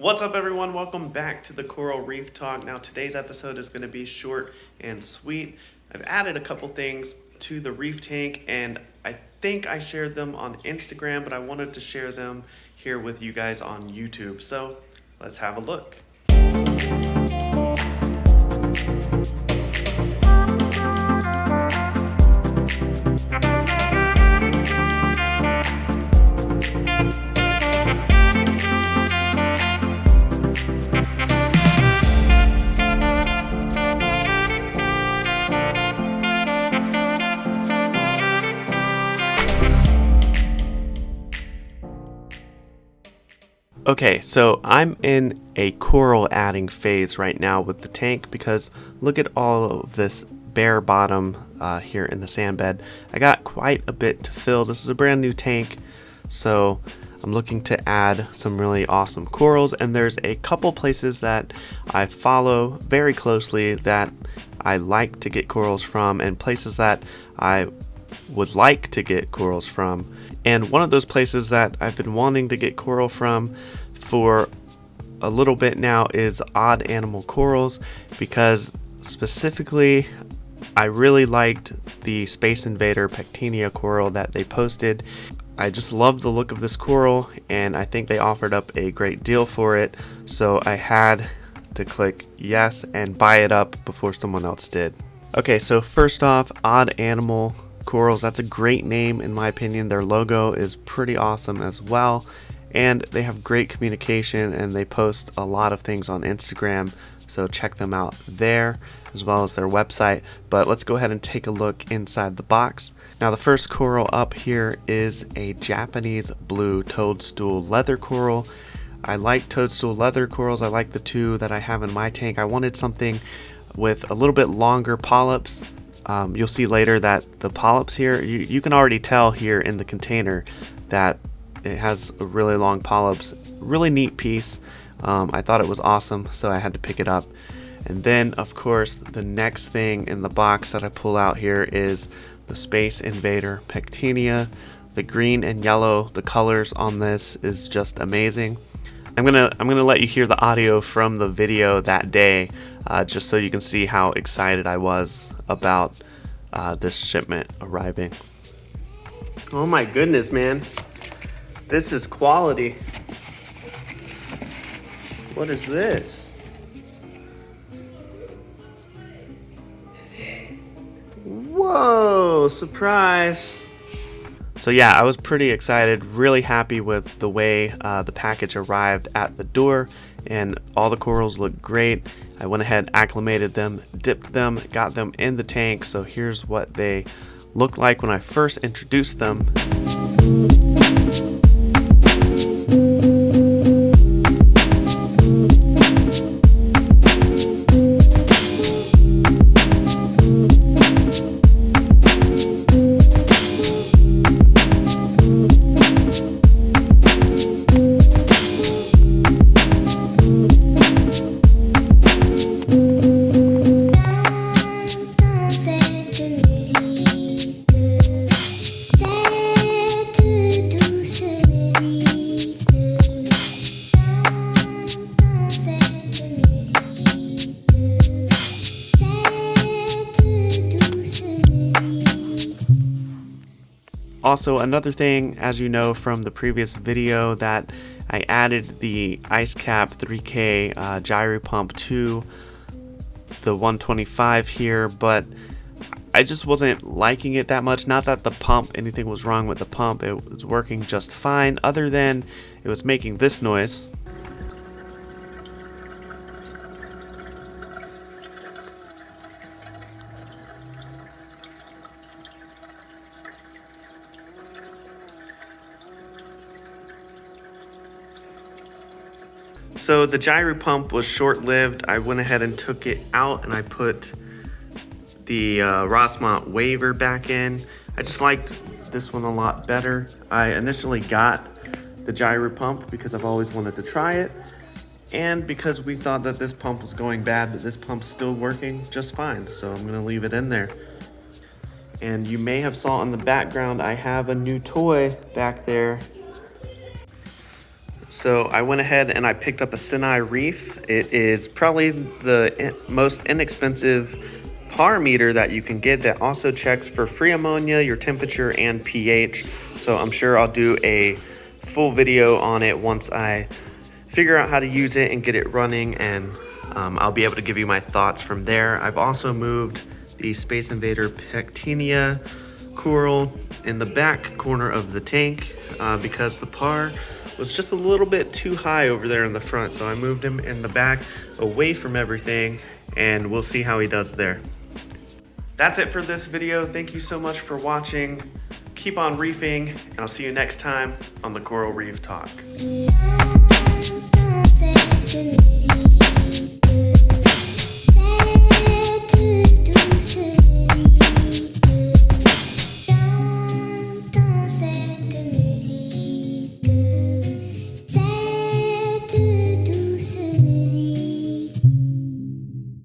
What's up, everyone? Welcome back to the Coral Reef Talk. Now, today's episode is going to be short and sweet. I've added a couple things to the reef tank, and I think I shared them on Instagram, but I wanted to share them here with you guys on YouTube. So let's have a look. Okay, so I'm in a coral adding phase right now with the tank because look at all of this bare bottom here in the sand bed. I got quite a bit to fill. This is a brand new tank, so I'm looking to add some really awesome corals, and there's a couple places that I follow very closely that I like to get corals from, and places that I would like to get corals from. And one of those places that I've been wanting to get coral from for a little bit now is Odd Animal Corals, because specifically I really liked the Space Invader Pectinia coral that they posted. I just love the look of this coral, and I think they offered up a great deal for it, so I had to click yes and buy it up before someone else did. Okay, so first off, Odd Animal Corals, that's a great name in my opinion. Their logo is pretty awesome as well, and they have great communication, and they post a lot of things on Instagram, so check them out there as well as their website. But let's go ahead and take a look inside the box. Now, the first coral up here is a Japanese blue toadstool leather coral. I like toadstool leather corals. I like the two that I have in my tank. I wanted something with a little bit longer polyps. You'll see later that the polyps here, you can already tell here in the container that it has a really long polyps. Really neat piece. I thought it was awesome, so I had to pick it up. And then, of course, the next thing in the box that I pull out here is the Space Invader Pectinia. The green and yellow, the colors on this is just amazing. I'm gonna let you hear the audio from the video that day, just so you can see how excited I was about this shipment arriving. Oh my goodness, man. This is quality. What is this? Whoa, surprise. So yeah, I was pretty excited, really happy with the way the package arrived at the door, and all the corals look great. I went ahead, acclimated them, dipped them, got them in the tank. So here's what they looked like when I first introduced them. Also, another thing, as you know from the previous video, that I added the Ice Cap 3K gyro pump to the 125 here, but I just wasn't liking it that much. Not that the pump, anything was wrong with the pump, it was working just fine, other than it was making this noise. So the gyro pump was short-lived. I went ahead and took it out, and I put the Rossmont Waver back in. I just liked this one a lot better. I initially got the gyro pump because I've always wanted to try it, and because we thought that this pump was going bad, but this pump's still working just fine, so I'm gonna leave it in there. And you may have saw in the background, I have a new toy back there. So I went ahead and I picked up a Seneye Reef. It is probably the most inexpensive par meter that you can get that also checks for free ammonia, your temperature, and pH. So I'm sure I'll do a full video on it once I figure out how to use it and get it running, and I'll be able to give you my thoughts from there. I've also moved the Space Invader Pectinia coral in the back corner of the tank because the par was just a little bit too high over there in the front, so I moved him in the back away from everything, and we'll see how he does there. That's it for this video. Thank you so much for watching. Keep on reefing, and I'll see you next time on the Coral Reef Talk.